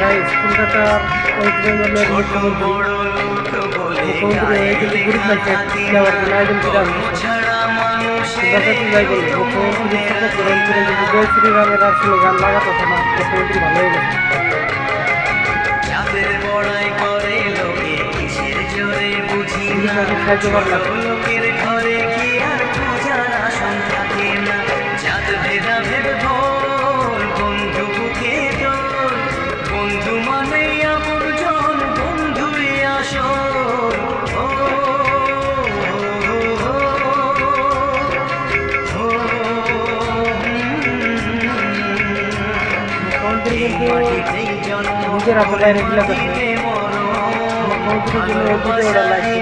guys কলকাতার West বেঙ্গলের মুখ্যমন্ত্রী হয়ে কিন্তু গরিব মানুষের দেওয়ার জন্য আয়োজন করে আসছে কলকাতাতে যাই বলবো মুখ্যমন্ত্রী শপথ গ্রহণ করে কিন্তু জয় শ্রীরামের আর স্লোগান লাগাতেছে না মুখ্যমন্ত্রী ভালো হয়ে গেছে সাহায্য করলাম বন্ধু মানে আমার জন বন্ধুই আসল মুখ্যমন্ত্রী কিন্তু নিজের হাতে বাইরে দিলে মুখ্যমন্ত্রীর জন্য ভিডিওটা লাইক